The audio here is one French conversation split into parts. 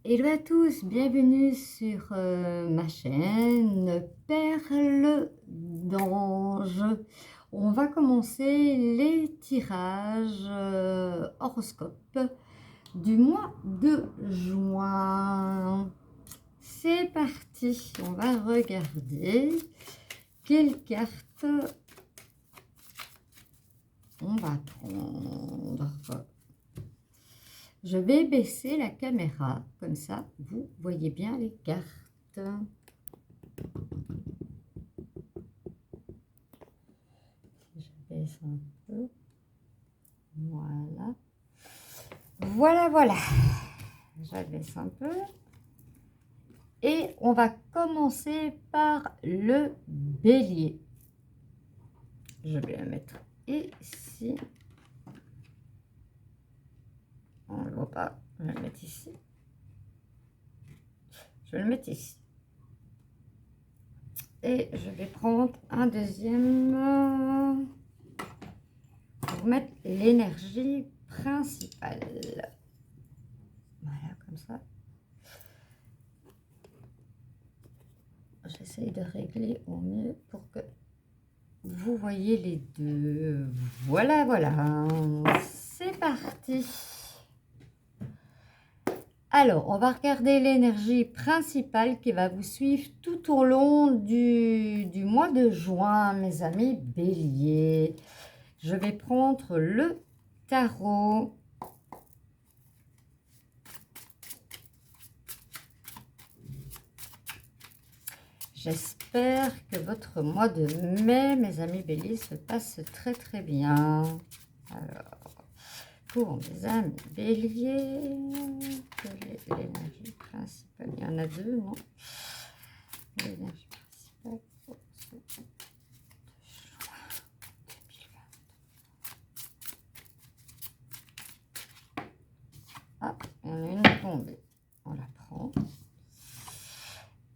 Hello à tous, bienvenue sur ma chaîne Perles d'Ange. On va commencer les tirages horoscope du mois de juin. C'est parti, on va regarder quelles cartes on va prendre. Je vais baisser la caméra, comme ça, vous voyez bien les cartes. Je baisse un peu. Voilà. Voilà. Je baisse un peu. Et on va commencer par le bélier. Je vais la mettre ici. On ne le voit pas. Je vais le mettre ici. Je vais le mettre ici. Et je vais prendre un deuxième pour mettre l'énergie principale. Voilà, comme ça. J'essaye de régler au mieux pour que vous voyez les deux. Voilà. C'est parti. Alors, on va regarder l'énergie principale qui va vous suivre tout au long du mois de juin, mes amis béliers. Je vais prendre le tarot. J'espère que votre mois de mai, mes amis béliers, se passe très bien. Alors, pour mes amis béliers, quelle est l'énergie principale? Il y en a deux, non? L'énergie principale pour ce mois de juin 2020. Ah, il y en a une tombée. On la prend.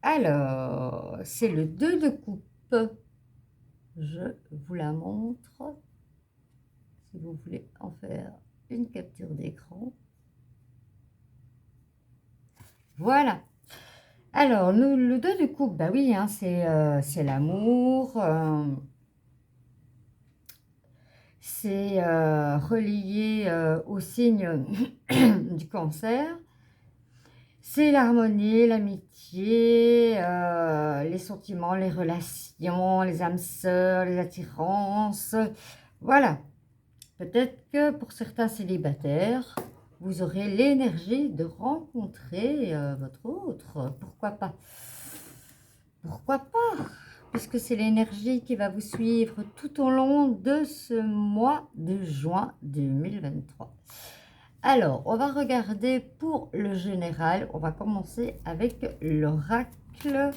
Alors, c'est le 2 de coupe. Je vous la montre. Si vous voulez en faire une capture d'écran. Voilà. Alors, le 2 de coupe, bah oui, hein, c'est l'amour. C'est relié au signe du cancer. C'est l'harmonie, l'amitié, les sentiments, les relations, les âmes sœurs, les attirances. Voilà. Peut-être que pour certains célibataires, vous aurez l'énergie de rencontrer votre autre. Pourquoi pas? Pourquoi pas? Puisque c'est l'énergie qui va vous suivre tout au long de ce mois de juin 2023. Alors, on va regarder pour le général. On va commencer avec l'oracle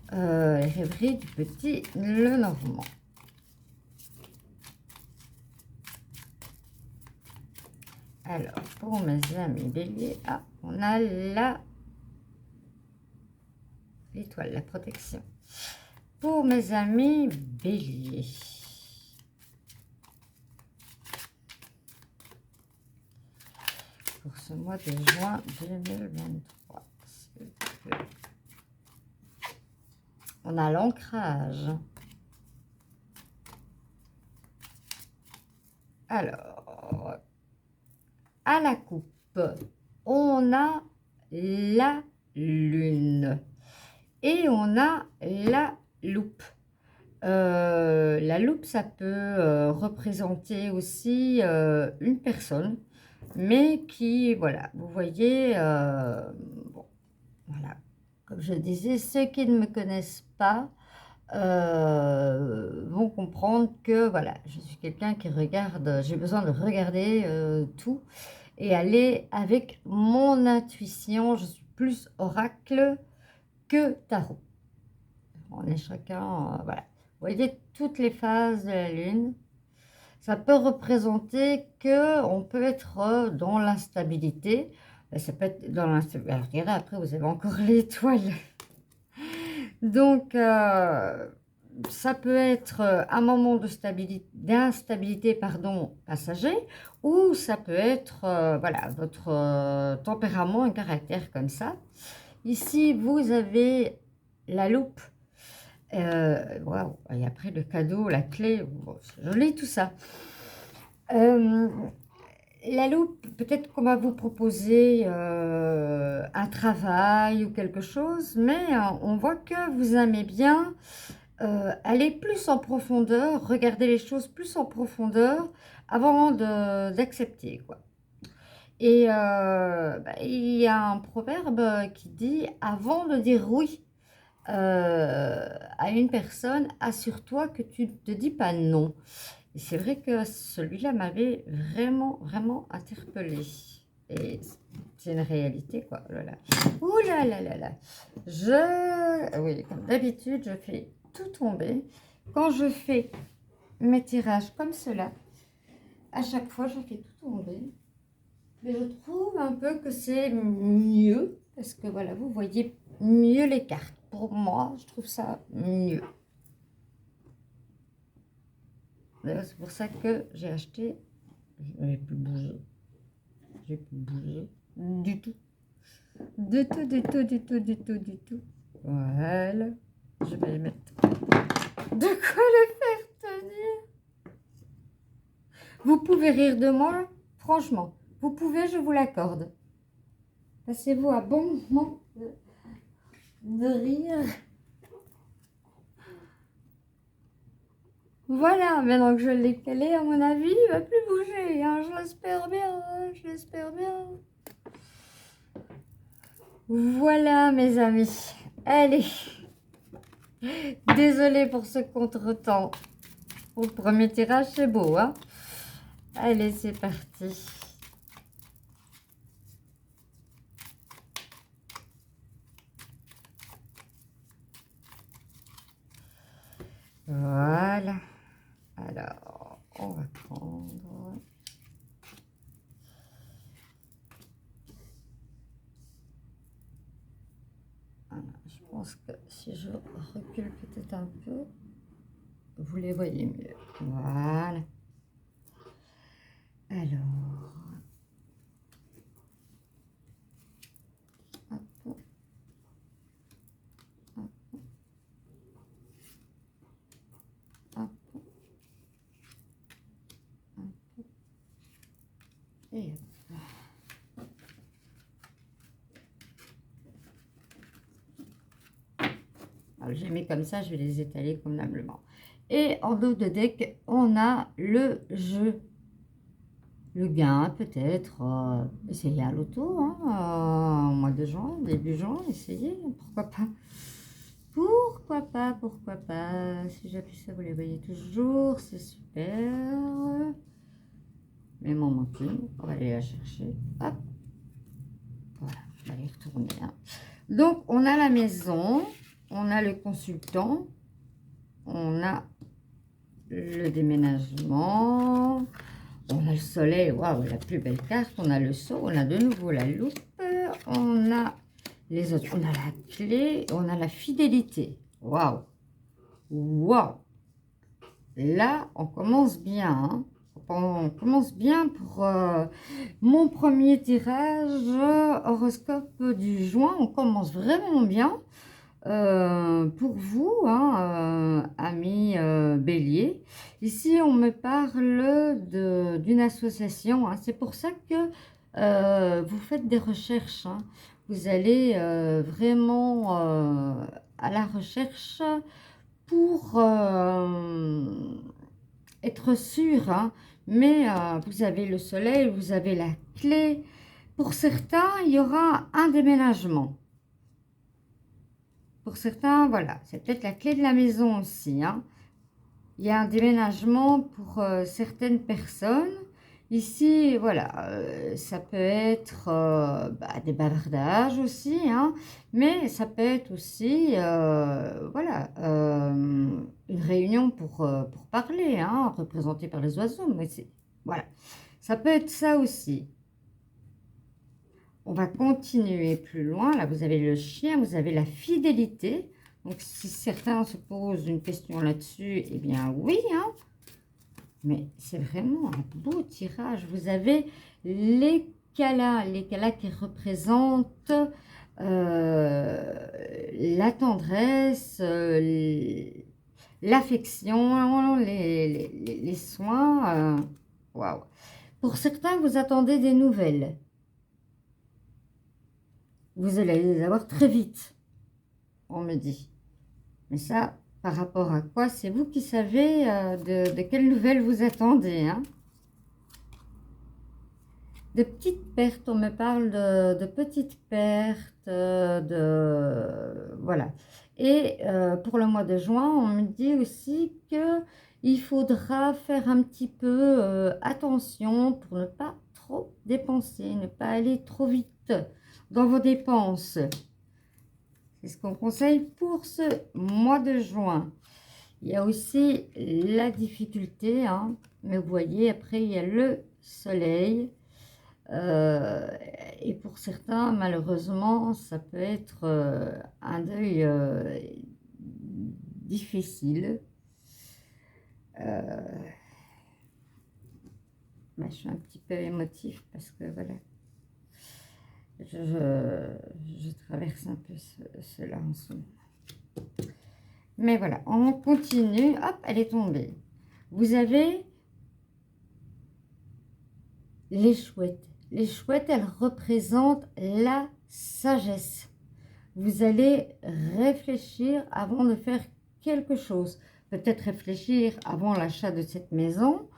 rêverie du petit Lenormand. Alors, pour mes amis béliers, on a l'étoile, la protection. Pour mes amis béliers, pour ce mois de juin 2023, on a l'ancrage. Alors, à la coupe, on a la lune et on a la loupe. La loupe, ça peut représenter aussi une personne, mais qui, voilà, vous voyez, bon, voilà, comme je disais, ceux qui ne me connaissent pas vont comprendre que, voilà, je suis quelqu'un qui regarde, j'ai besoin de regarder tout et aller avec mon intuition. Je suis plus oracle que tarot. On est chacun, voilà. Vous voyez toutes les phases de la lune. Ça peut représenter que on peut être dans l'instabilité. Ça peut être dans l'instabilité. Regardez, après, vous avez encore l'étoile. Donc, ça peut être un moment d'instabilité, pardon, passager, ou ça peut être, voilà, votre tempérament, un caractère comme ça. Ici, vous avez la loupe. Waouh, et après le cadeau, la clé, bon, c'est joli tout ça. La loupe, peut-être qu'on va vous proposer un travail ou quelque chose, mais on voit que vous aimez bien aller plus en profondeur, regarder les choses plus en profondeur avant d'accepter, quoi. Et il y a un proverbe qui dit, avant de dire oui à une personne, assure-toi que tu ne te dis pas non. Et c'est vrai que celui-là m'avait vraiment, vraiment interpellée. Et c'est une réalité, quoi. Voilà. Ouh là là là là. Oui, comme d'habitude, je fais tout tomber. Quand je fais mes tirages comme cela, à chaque fois, je fais tout tomber. Mais je trouve un peu que c'est mieux, parce que voilà, vous voyez mieux les cartes. Pour moi, je trouve ça mieux. D'ailleurs, c'est pour ça que j'ai acheté. Je n'ai plus bougé. J'ai plus bougé du tout. Du tout, du tout, du tout, du tout, du tout. Voilà. Je vais les mettre. De quoi le faire tenir? Vous pouvez rire de moi, franchement. Vous pouvez, je vous l'accorde. Passez-vous un bon moment de rire. Voilà, maintenant que je l'ai calé, à mon avis, il va plus bouger. Hein, je l'espère bien, hein, je l'espère bien. Voilà, mes amis. Allez. Désolée pour ce contretemps. Pour le premier tirage, c'est beau, hein? Allez, c'est parti. Voilà. Alors, on va prendre... Voilà, je pense que si je recule peut-être un peu, vous les voyez mieux. Voilà. Alors... Hop. Hop. Hop. Hop. Et hop. J'ai mis comme ça, je vais les étaler convenablement. Et en dos de deck, on a le jeu. Le gain, peut-être. Essayez à l'auto, hein, au mois de juin, début juin, essayez, pourquoi pas. Pourquoi pas, pourquoi pas. Si j'appuie ça, vous les voyez toujours, c'est super. Mais mon manquine, on va aller la chercher. Hop. Voilà, on va les retourner. Hein. Donc, on a la maison. On a le consultant, on a le déménagement, on a le soleil, waouh, la plus belle carte, on a le saut, on a de nouveau la loupe, on a les autres, on a la clé, on a la fidélité, waouh, waouh. Là, on commence bien, hein. On commence bien pour mon premier tirage horoscope du juin, on commence vraiment bien. Pour vous, hein, amis bélier, ici on me parle d'une association, hein. C'est pour ça que vous faites des recherches, hein. Vous allez vraiment à la recherche pour être sûr, hein. Mais vous avez le soleil, vous avez la clé. Pour certains, il y aura un déménagement. Pour certains, voilà, c'est peut-être la clé de la maison aussi, hein. Il y a un déménagement pour certaines personnes. Ici, voilà, ça peut être des bavardages aussi, hein, mais ça peut être aussi, voilà, une réunion pour parler, hein, représentée par les oiseaux, mais c'est, voilà, ça peut être ça aussi. On va continuer plus loin. Là, vous avez le chien, vous avez la fidélité. Donc, si certains se posent une question là-dessus, eh bien oui, hein. Mais c'est vraiment un beau tirage. Vous avez les Kala qui représentent la tendresse, l'affection, les soins. Waouh. Pour certains, vous attendez des nouvelles. Vous allez les avoir très vite, on me dit. Mais ça, par rapport à quoi? C'est vous qui savez de quelles nouvelles vous attendez, hein. De petites pertes, on me parle de petites pertes, voilà. Et pour le mois de juin, on me dit aussi qu'il faudra faire un petit peu attention pour ne pas trop dépenser, ne pas aller trop vite dans vos dépenses. C'est ce qu'on conseille pour ce mois de juin. Il y a aussi la difficulté, hein, mais vous voyez, après, il y a le soleil. Et pour certains, malheureusement, ça peut être un deuil difficile. Je suis un petit peu émotif parce que voilà, je traverse un peu cela en ce moment. Mais voilà, on continue. Hop, elle est tombée. Vous avez les chouettes. Les chouettes, elles représentent la sagesse. Vous allez réfléchir avant de faire quelque chose. Peut-être réfléchir avant l'achat de cette maison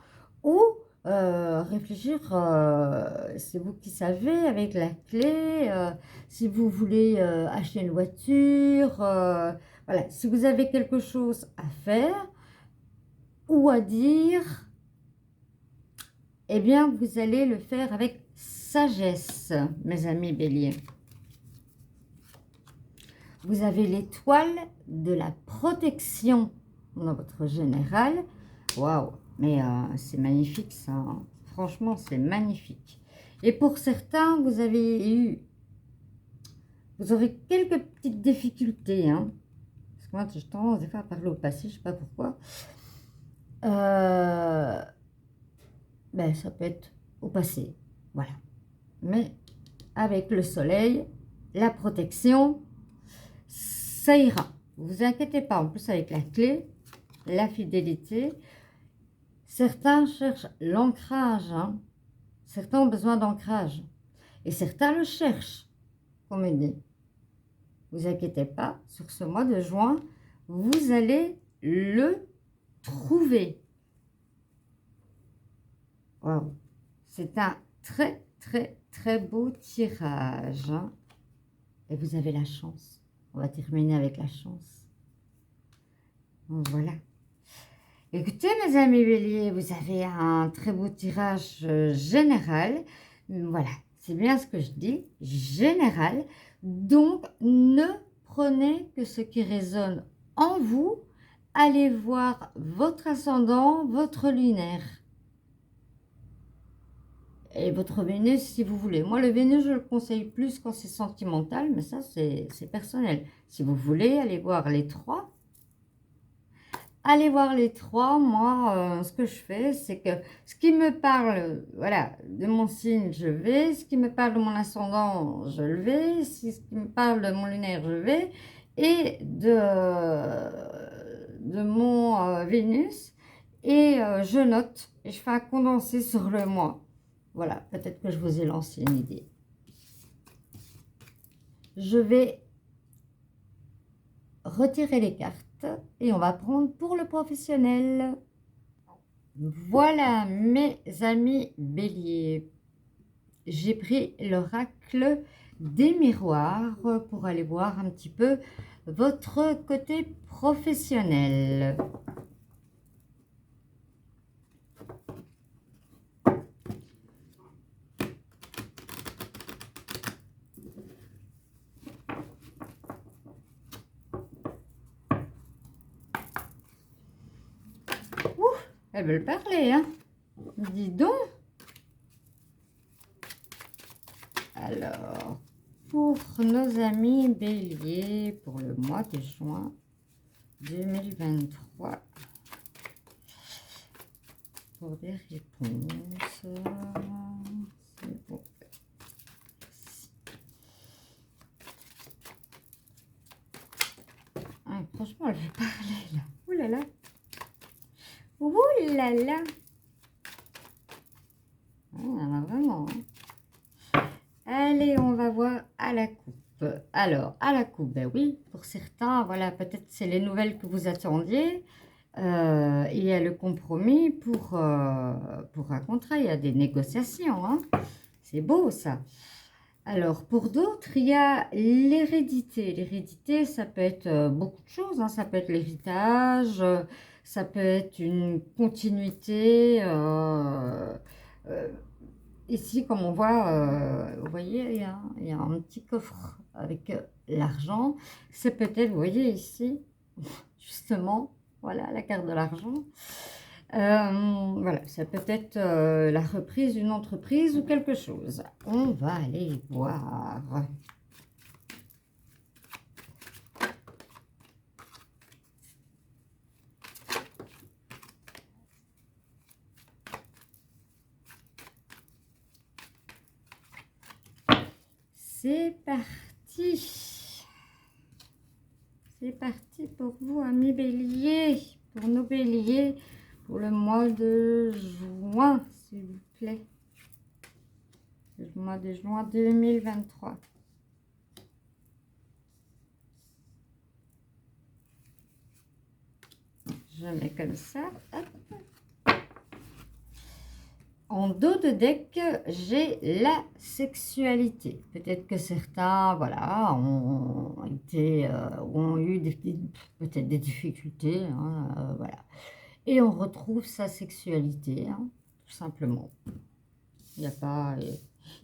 ou réfléchir, c'est vous qui savez, avec la clé, si vous voulez acheter une voiture, voilà, si vous avez quelque chose à faire ou à dire, eh bien, vous allez le faire avec sagesse, mes amis béliers. Vous avez l'étoile de la protection dans votre général. Waouh, mais c'est magnifique ça, hein. Franchement, c'est magnifique. Et pour certains, vous aurez quelques petites difficultés, hein. Parce que moi, j'ai tendance des fois à parler au passé, je ne sais pas pourquoi. Ben, ça peut être au passé, voilà. Mais avec le soleil, la protection, ça ira. Ne vous inquiétez pas, en plus avec la clé, la fidélité. Certains cherchent l'ancrage, hein. Certains ont besoin d'ancrage. Et certains le cherchent, comme on dit. Ne vous inquiétez pas, sur ce mois de juin, vous allez le trouver. Wow. C'est un très, très, très beau tirage, hein. Et vous avez la chance. On va terminer avec la chance. Donc, voilà. Écoutez, mes amis béliers, vous avez un très beau tirage général. Voilà, c'est bien ce que je dis, général. Donc, ne prenez que ce qui résonne en vous. Allez voir votre ascendant, votre lunaire. Et votre Vénus, si vous voulez. Moi, le Vénus, je le conseille plus quand c'est sentimental, mais ça, c'est personnel. Si vous voulez, allez voir les trois. Allez voir les trois. Moi, ce que je fais, c'est que ce qui me parle, voilà, de mon signe, je vais. Ce qui me parle de mon ascendant, je le vais. Ce qui me parle de mon lunaire, je vais. Et de mon Vénus. Et je note. Et je fais un condensé sur le mois. Voilà, peut-être que je vous ai lancé une idée. Je vais retirer les cartes et on va prendre pour le professionnel. Voilà, mes amis béliers. J'ai pris l'oracle des miroirs pour aller voir un petit peu votre côté professionnel. Elles veulent parler, hein. Dis donc. Alors, pour nos amis béliers, pour le mois de juin, 2023 pour des réponses. C'est bon. Ah, franchement, elle veut parler là. Ouh là là. Ouh là là. Ah, vraiment. Allez, on va voir à la coupe. Alors, à la coupe, ben oui, pour certains, voilà, peut-être c'est les nouvelles que vous attendiez. Il y a le compromis pour un contrat, il y a des négociations, hein. C'est beau ça. Alors, pour d'autres, il y a l'hérédité. L'hérédité, ça peut être beaucoup de choses, hein. Ça peut être l'héritage, ça peut être une continuité. Ici, comme on voit, vous voyez, il y a un petit coffre avec l'argent. C'est peut-être, vous voyez ici, justement, voilà, la carte de l'argent. Voilà, ça peut être la reprise d'une entreprise ou quelque chose. On va aller voir. C'est parti. C'est parti pour vous, amis béliers, pour nos béliers, pour le mois de juin, s'il vous plaît. Le mois de juin 2023. Je mets comme ça. Hop. En dos de deck, j'ai la sexualité. Peut-être que certains, voilà, ont eu peut-être des difficultés, hein, voilà. Et on retrouve sa sexualité, hein, tout simplement. Il n'y a pas,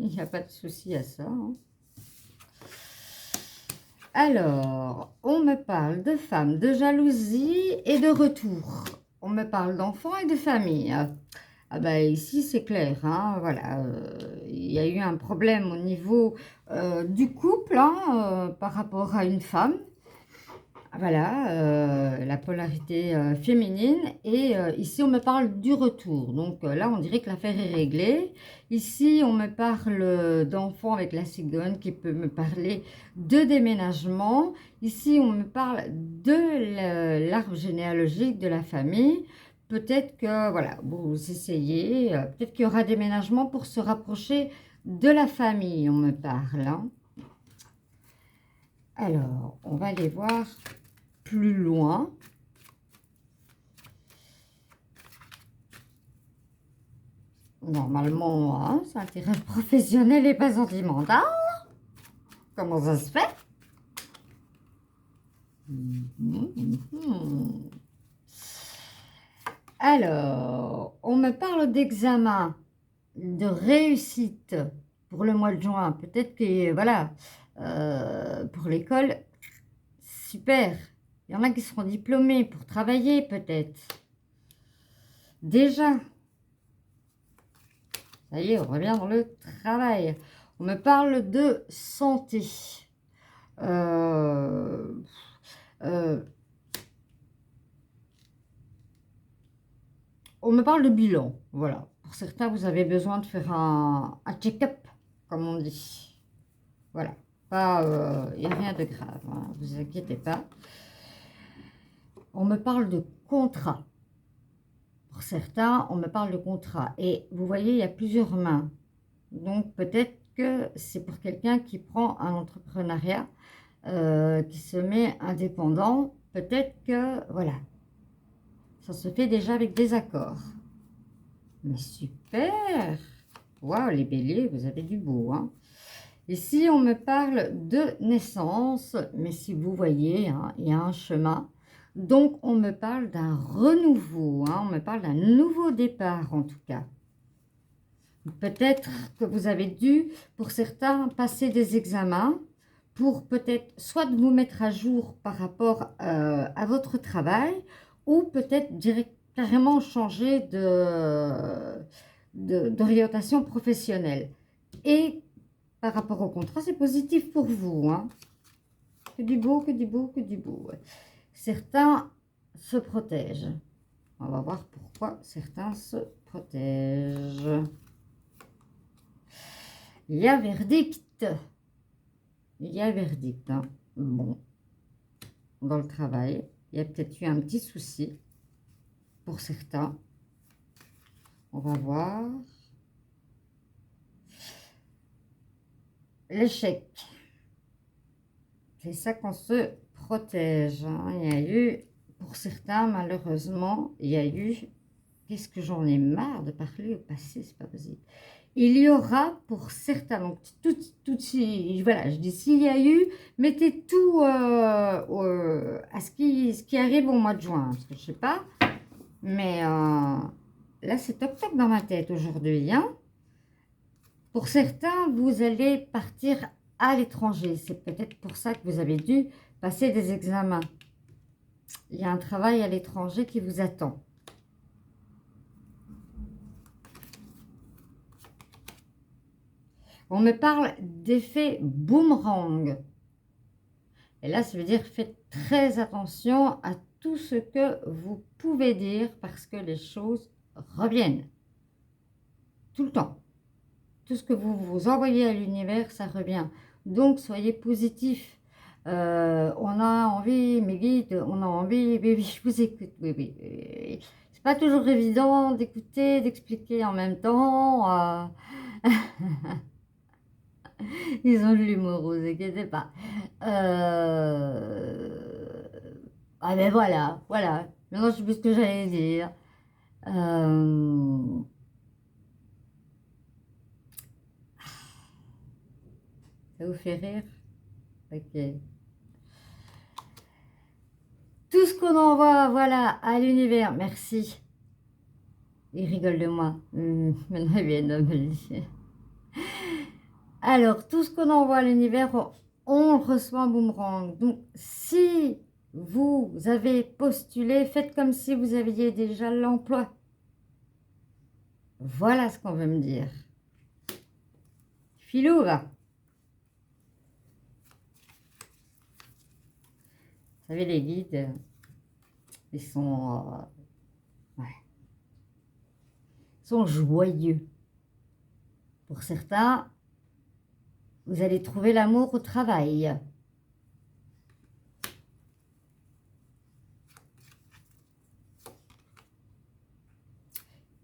il n'y a pas de souci à ça, hein. Alors, on me parle de femmes, de jalousie et de retour. On me parle d'enfants et de famille. Ah bah ici c'est clair, hein, voilà, il y a eu un problème au niveau du couple, hein, par rapport à une femme. Voilà, la polarité féminine. Et ici, on me parle du retour. Donc là, on dirait que l'affaire est réglée. Ici, on me parle d'enfants avec la cigogne qui peut me parler de déménagement. Ici, on me parle de l'arbre généalogique de la famille. Peut-être que, voilà, vous essayez. Peut-être qu'il y aura déménagement pour se rapprocher de la famille, on me parle, hein. Alors, on va aller voir plus loin. Normalement, hein, c'est intérêt professionnel et pas sentimental. Comment ça se fait? Alors, on me parle d'examen, de réussite pour le mois de juin. Peut-être que, voilà, pour l'école, super. Il y en a qui seront diplômés pour travailler, peut-être. Déjà. Ça y est, on revient dans le travail. On me parle de santé. On me parle de bilan. Voilà. Pour certains, vous avez besoin de faire un check-up, comme on dit. Voilà. Il n'y a rien de grave, hein, vous inquiétez pas. On me parle de contrat. Pour certains, on me parle de contrat. Et vous voyez, il y a plusieurs mains. Donc, peut-être que c'est pour quelqu'un qui prend un entrepreneuriat, qui se met indépendant. Peut-être que, voilà, ça se fait déjà avec des accords. Mais super! Waouh, les béliers, vous avez du beau, hein. Ici, on me parle de naissance, mais si vous voyez, hein, il y a un chemin. Donc, on me parle d'un renouveau, hein, on me parle d'un nouveau départ, en tout cas. Peut-être que vous avez dû, pour certains, passer des examens pour peut-être soit de vous mettre à jour par rapport à votre travail, ou peut-être carrément changer d'orientation professionnelle. Et par rapport au contrat, c'est positif pour vous, hein. Que du beau, que du beau, que du beau. certains se protègent. On va voir pourquoi certains se protègent. Il y a verdict. Il y a verdict. Hein. Bon, dans le travail, il y a peut-être eu un petit souci pour certains. On va voir. L'échec. C'est ça qu'on se protège. Hein. Il y a eu, pour certains, malheureusement, il y a eu... Qu'est-ce que j'en ai marre de parler au passé, c'est pas possible. Il y aura pour certains, donc voilà, je dis s'il y a eu, mettez tout à ce qui arrive au mois de juin, parce que je sais pas, mais là c'est toc-toc dans ma tête aujourd'hui. Hein. Pour certains, vous allez partir à l'étranger, c'est peut-être pour ça que vous avez dû passer des examens. Il y a un travail à l'étranger qui vous attend. On me parle d'effet boomerang. Et là, ça veut dire faites très attention à tout ce que vous pouvez dire parce que les choses reviennent. Tout le temps. Tout ce que vous envoyez à l'univers, ça revient. Donc, soyez positif. On a envie, mes guides, on a envie, oui, je vous écoute, oui. C'est pas toujours évident d'écouter, d'expliquer en même temps. Ils ont de l'humour, vous inquiétez pas. Ah ben voilà. Maintenant, je sais plus ce que j'allais dire. Ça vous fait rire? Ok. Tout ce qu'on envoie, voilà, à l'univers. Merci. Ils rigolent de moi. Maintenant, ils viennent de me le dire. Alors, tout ce qu'on envoie à l'univers, on reçoit un boomerang. Donc, si vous avez postulé, faites comme si vous aviez déjà l'emploi. Voilà ce qu'on veut me dire. Filou, va. Vous savez, les guides, ils sont, ils sont joyeux. Pour certains, vous allez trouver l'amour au travail.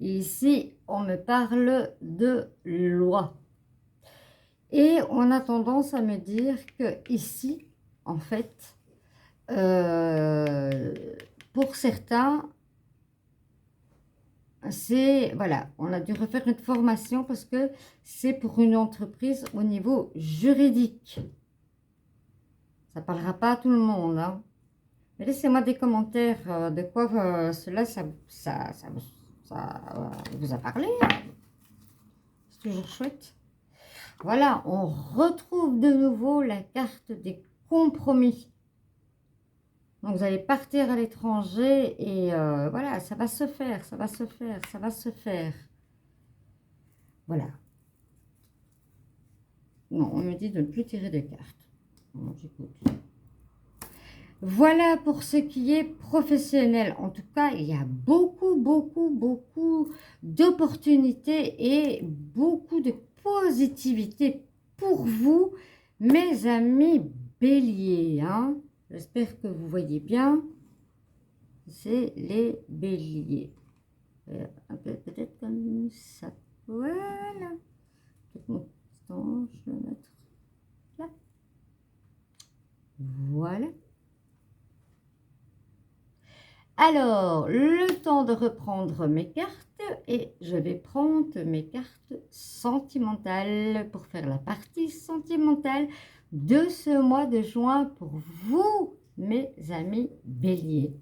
Ici, on me parle de loi. Et on a tendance à me dire que ici, en fait, pour certains, c'est, voilà, on a dû refaire une formation parce que c'est pour une entreprise au niveau juridique. Ça ne parlera pas à tout le monde. Hein. Mais laissez-moi des commentaires de quoi cela, ça vous a parlé. Hein. C'est toujours chouette. Voilà, on retrouve de nouveau la carte des compromis. Donc, vous allez partir à l'étranger et voilà, ça va se faire, ça va se faire, ça va se faire. Voilà. Non, on me dit de ne plus tirer de cartes. Bon, j'écoute. Voilà pour ce qui est professionnel. En tout cas, il y a beaucoup d'opportunités et beaucoup de positivité pour vous, mes amis béliers. Hein. J'espère que vous voyez bien. C'est les béliers. Peut-être comme ça. Voilà. Mon temps, je vais le mettre là. Voilà. Alors, le temps de reprendre mes cartes et je vais prendre mes cartes sentimentales pour faire la partie sentimentale de ce mois de juin pour vous, mes amis béliers.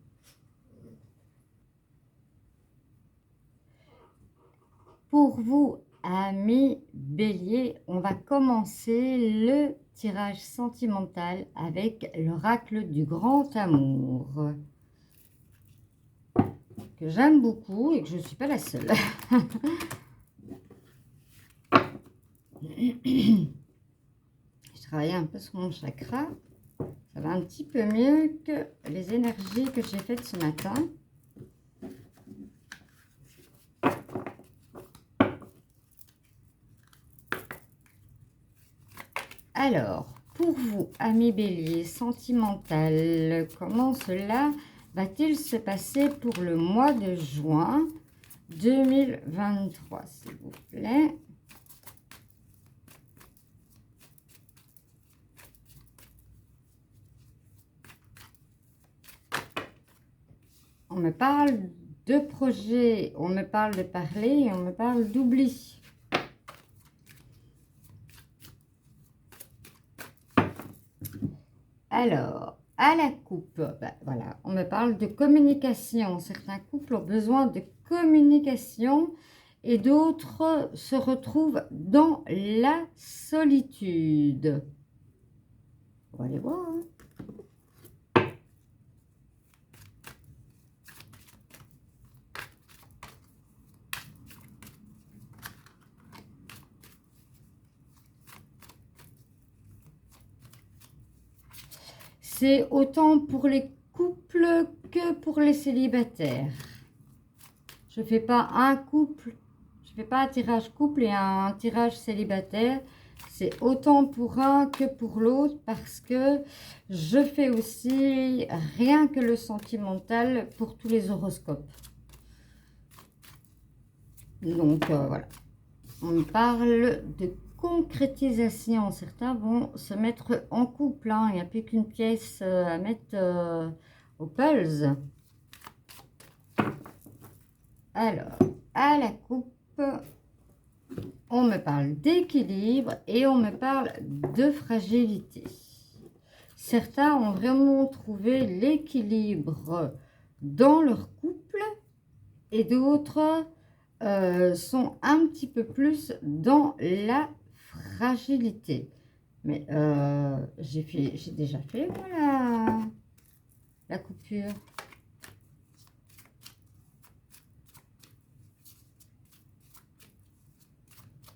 Pour vous, amis béliers, on va commencer le tirage sentimental avec l'oracle du grand amour. Que j'aime beaucoup et que je ne suis pas la seule. Je travaille un peu sur mon chakra. Ça Ça va un petit peu mieux que les énergies que j'ai faites ce matin. Alors, pour vous, amis bélier, sentimental, comment cela va-t-il se passer pour le mois de juin 2023, s'il vous plaît? On me parle de projet, on me parle de parler et on me parle d'oubli. Alors, à la coupe, ben voilà, on me parle de communication. Certains couples ont besoin de communication et d'autres se retrouvent dans la solitude. On va aller voir. Hein. C'est autant pour les couples que pour les célibataires. Je ne fais pas un couple, je ne fais pas un tirage couple et un tirage célibataire. C'est autant pour un que pour l'autre parce que je fais aussi rien que le sentimental pour tous les horoscopes. Donc voilà, on me parle de concrétisation. Certains vont se mettre en couple. Hein. Il n'y a plus qu'une pièce à mettre au pulse. Alors, à la coupe, on me parle d'équilibre et on me parle de fragilité. Certains ont vraiment trouvé l'équilibre dans leur couple et d'autres sont un petit peu plus dans la fragilité. Mais j'ai déjà fait voilà, la coupure.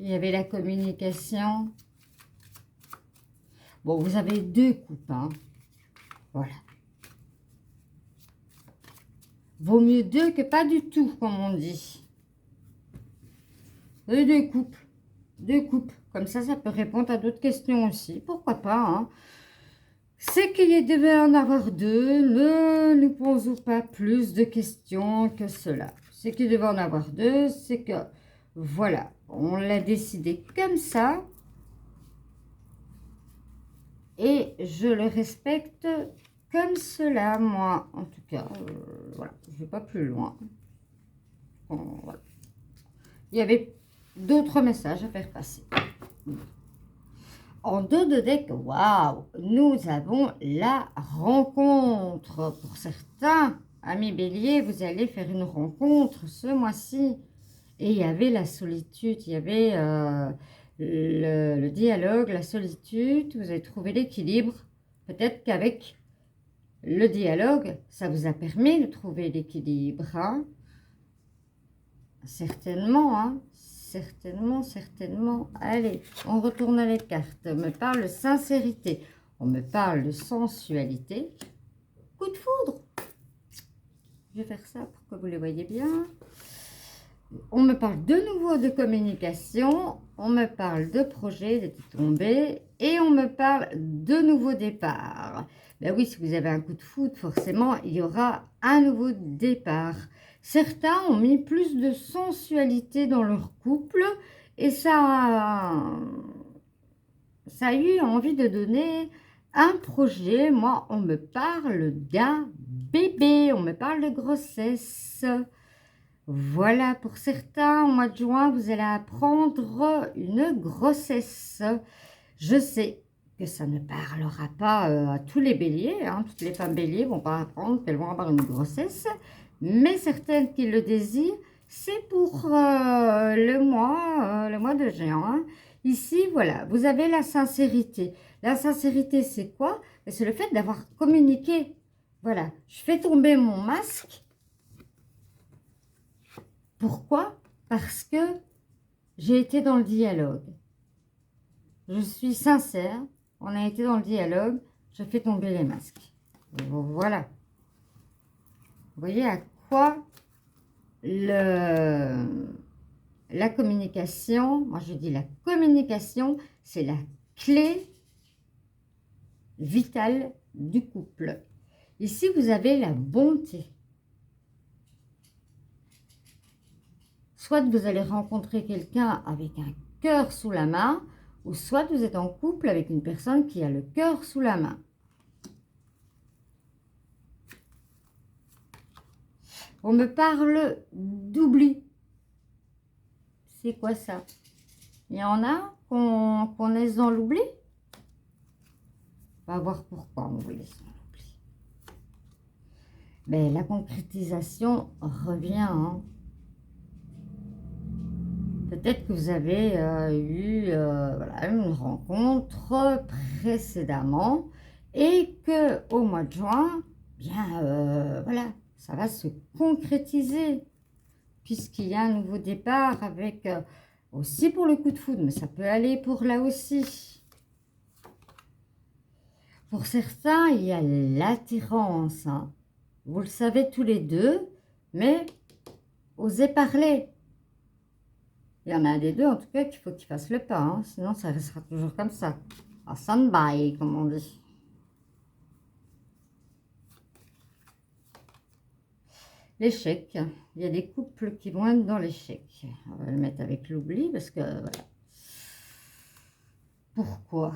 Il y avait la communication. Bon, vous avez deux coupes, hein. Voilà. Vaut mieux deux que pas du tout, comme on dit. Deux couples. Deux couples. Comme ça peut répondre à d'autres questions aussi. Pourquoi pas, hein. C'est qu'il devait en avoir deux. Ne nous posons pas plus de questions que cela. C'est qu'il devait en avoir deux. C'est que, voilà, on l'a décidé comme ça. Et je le respecte comme cela, moi. En tout cas, voilà, je ne vais pas plus loin. Bon, voilà. Il y avait d'autres messages à faire passer. En dos de deck, waouh, nous avons la rencontre. Pour certains, amis béliers, vous allez faire une rencontre ce mois-ci. Et il y avait la solitude, il y avait le dialogue, la solitude. Vous avez trouvé l'équilibre. Peut-être qu'avec le dialogue, ça vous a permis de trouver l'équilibre. Hein? Certainement, hein? Certainement. Allez, on retourne à les cartes. On me parle de sincérité. On me parle de sensualité. Coup de foudre. Je vais faire ça pour que vous les voyez bien. On me parle de nouveau de communication. On me parle de projet, d'être tombé. Et on me parle de nouveau départ. Ben oui, si vous avez un coup de foudre, forcément, il y aura un nouveau départ. Certains ont mis plus de sensualité dans leur couple et ça a eu envie de donner un projet. Moi, on me parle d'un bébé, on me parle de grossesse. Voilà, pour certains, au mois de juin, vous allez apprendre une grossesse. Je sais que ça ne parlera pas à tous les béliers. Hein. Toutes les femmes béliers ne vont pas apprendre qu'elles vont avoir une grossesse. Mais certaines qui le désirent, c'est pour le mois de juin. Hein. Ici, voilà, vous avez la sincérité. La sincérité, c'est quoi? C'est le fait d'avoir communiqué. Voilà, je fais tomber mon masque. Pourquoi? Parce que j'ai été dans le dialogue. Je suis sincère. On a été dans le dialogue. je fais tomber les masques. Voilà. Vous voyez à quoi la communication, moi je dis la communication, c'est la clé vitale du couple. Ici, vous avez la bonté. Soit vous allez rencontrer quelqu'un avec un cœur sous la main, ou soit vous êtes en couple avec une personne qui a le cœur sous la main. On me parle d'oubli. C'est quoi ça? Il y en a qu'on est dans l'oubli? On va voir pourquoi on est dans l'oubli. Mais la concrétisation revient. Hein. Peut-être que vous avez eu voilà, une rencontre précédemment et que au mois de juin, bien voilà, ça va se concrétiser puisqu'il y a un nouveau départ avec aussi pour le coup de foudre, mais ça peut aller pour là aussi. Pour certains, il y a l'attirance. Hein. Vous le savez tous les deux, mais osez parler. Il y en a un des deux, en tout cas, qu'il faut qu'il fasse le pas. Hein. Sinon, ça restera toujours comme ça. En stand-by, comme on dit. L'échec. Il y a des couples qui vont être dans l'échec. On va le mettre avec l'oubli, parce que, voilà. Pourquoi?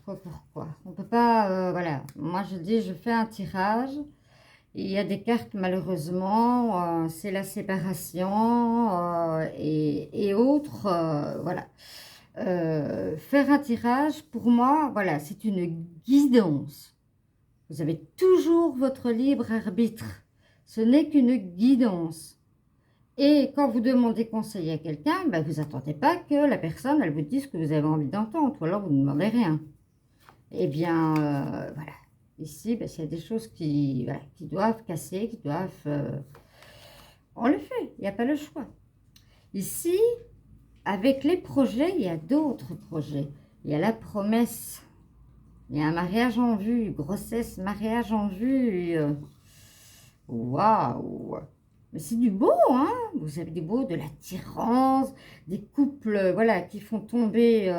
Pourquoi? On ne peut pas, voilà. Moi, je dis, je fais un tirage. Il y a des cartes, malheureusement, c'est la séparation et autres, voilà. Faire un tirage, pour moi, voilà, c'est une guidance. Vous avez toujours votre libre arbitre. Ce n'est qu'une guidance. Et quand vous demandez conseil à quelqu'un, ben, vous n'attendez pas que la personne, elle vous dise ce que vous avez envie d'entendre, ou alors vous ne demandez rien. Eh bien, voilà. Ici, ben, il y a des choses qui, voilà, qui doivent casser, qui doivent... on le fait, il n'y a pas le choix. Ici, avec les projets, il y a d'autres projets. Il y a la promesse. Il y a un mariage en vue, grossesse, mariage en vue. Waouh! Mais c'est du beau, hein? Vous avez du beau, de l'attirance, des couples, voilà, qui font tomber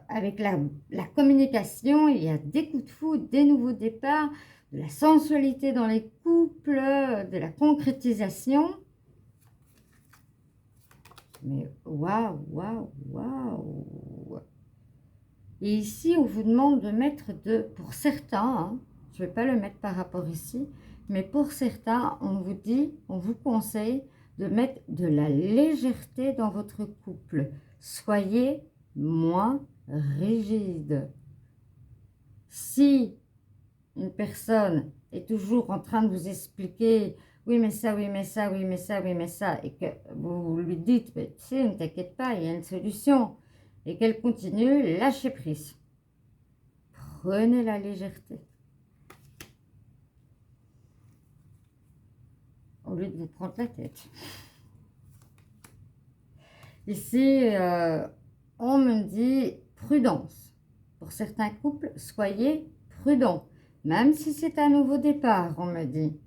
avec la communication. Il y a des coups de foudre, des nouveaux départs, de la sensualité dans les couples, de la concrétisation. Mais waouh, waouh, waouh! Et ici, on vous demande de mettre pour certains, hein, je ne vais pas le mettre par rapport ici, mais pour certains, on vous dit, on vous conseille de mettre de la légèreté dans votre couple. Soyez moins rigide. Si une personne est toujours en train de vous expliquer « oui, mais ça, oui, mais ça, oui, mais ça, oui, mais ça », et que vous lui dites « tu sais, ne t'inquiète pas, il y a une solution », et qu'elle continue, lâchez prise. Prenez la légèreté. Au lieu de vous prendre la tête. Ici, on me dit prudence. Pour certains couples, soyez prudents. Même si c'est un nouveau départ, on me dit.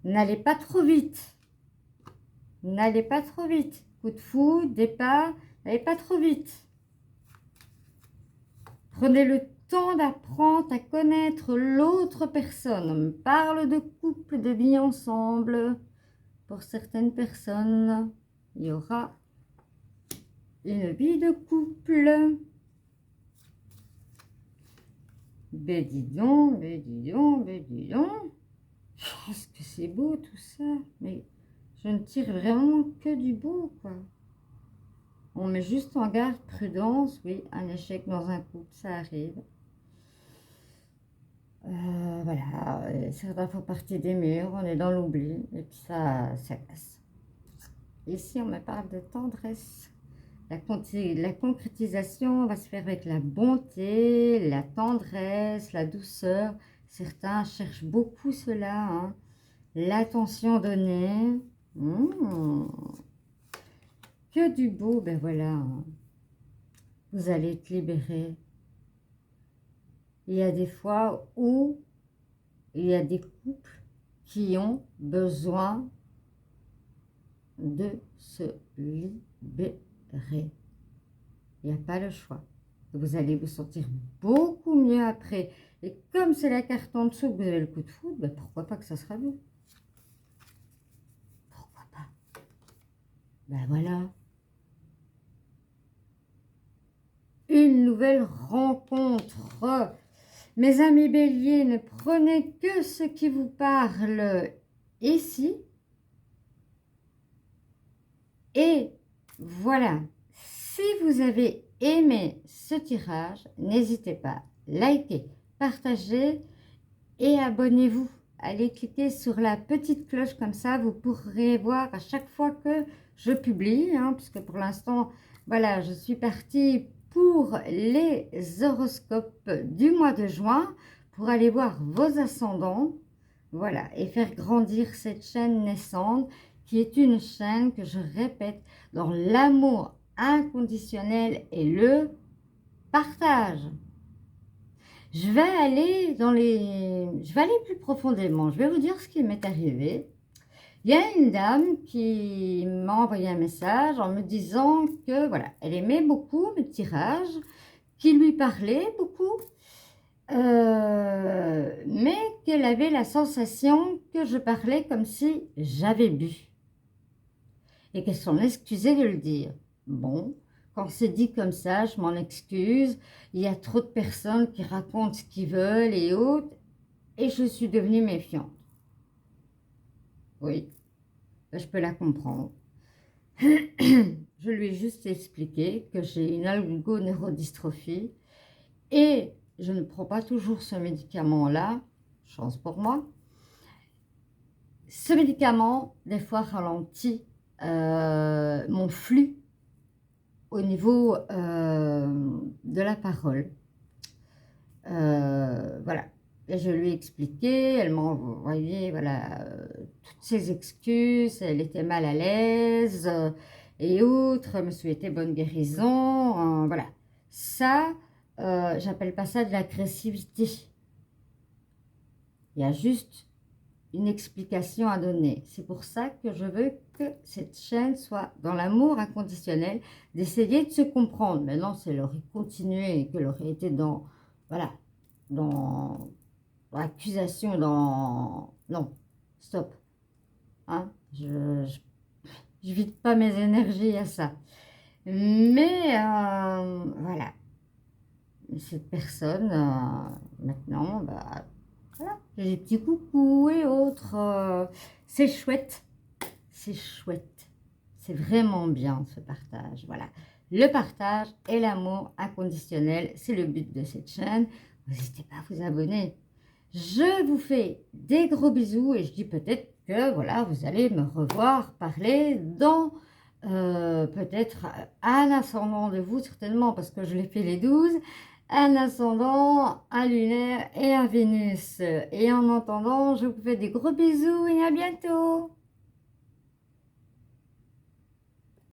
N'allez pas trop vite. N'allez pas trop vite. Coup de foudre, départ, n'allez pas trop vite. Prenez le temps d'apprendre à connaître l'autre personne. On me parle de couple, de vie ensemble. Pour certaines personnes, il y aura une vie de couple. Ben dis donc, ben dis donc, ben dis donc. Est-ce que c'est beau tout ça? Mais je ne tire vraiment que du beau, quoi. On met juste en garde, prudence, oui, un échec dans un couple, ça arrive. Voilà, certains font partie des murs, on est dans l'oubli, et puis ça casse. Ici, on me parle de tendresse. La concrétisation va se faire avec la bonté, la tendresse, la douceur. Certains cherchent beaucoup cela, hein. L'attention donnée. Que du beau, ben voilà. Hein. Vous allez être libéré. Il y a des fois où il y a des couples qui ont besoin de se libérer. Il n'y a pas le choix. Vous allez vous sentir beaucoup mieux après. Et comme c'est la carte en dessous que vous avez le coup de foudre, ben pourquoi pas que ça sera vous? Pourquoi pas? Ben voilà. Une nouvelle rencontre. Mes amis béliers, ne prenez que ce qui vous parle ici. Et voilà. Si vous avez aimé ce tirage, n'hésitez pas, likez, partagez et abonnez-vous. Allez cliquer sur la petite cloche comme ça, vous pourrez voir à chaque fois que je publie, puisque pour l'instant, voilà, je suis partie pour les horoscopes du mois de juin, pour aller voir vos ascendants, voilà, et faire grandir cette chaîne naissante, qui est une chaîne que je répète, dans l'amour inconditionnel et le partage. Je vais aller plus profondément. Je vais vous dire ce qui m'est arrivé. Il y a une dame qui m'a envoyé un message en me disant que voilà, elle aimait beaucoup mes tirages, qui lui parlaient beaucoup, mais qu'elle avait la sensation que je parlais comme si j'avais bu et qu'elle s'en excusait de le dire. Bon, quand c'est dit comme ça, je m'en excuse. Il y a trop de personnes qui racontent ce qu'ils veulent et autres, et je suis devenue méfiante. Oui, je peux la comprendre. Je lui ai juste expliqué que j'ai une algoneurodystrophie et je ne prends pas toujours ce médicament-là, chance pour moi. Ce médicament, des fois, ralentit mon flux au niveau de la parole. Voilà. Et je lui ai expliqué, elle m'a envoyé voilà, toutes ses excuses, elle était mal à l'aise et autres, me souhaitait bonne guérison. Voilà. Ça, j'appelle pas ça de l'agressivité. Il y a juste une explication à donner. C'est pour ça que je veux que cette chaîne soit dans l'amour inconditionnel, d'essayer de se comprendre. Maintenant, si elle aurait continué et qu'elle aurait été dans, voilà, dans l'accusation, dans... Non, stop. Je vide pas mes énergies à ça. Mais, voilà. Cette personne, maintenant, bah, voilà, j'ai des petits coucous et autres. C'est chouette. C'est chouette. C'est vraiment bien ce partage. Voilà. Le partage et l'amour inconditionnel, c'est le but de cette chaîne. N'hésitez pas à vous abonner. Je vous fais des gros bisous et je dis peut-être que voilà, vous allez me revoir parler dans peut-être un ascendant de vous, certainement, parce que je l'ai fait les 12. Un ascendant, un lunaire et un Vénus. Et en attendant, je vous fais des gros bisous et à bientôt.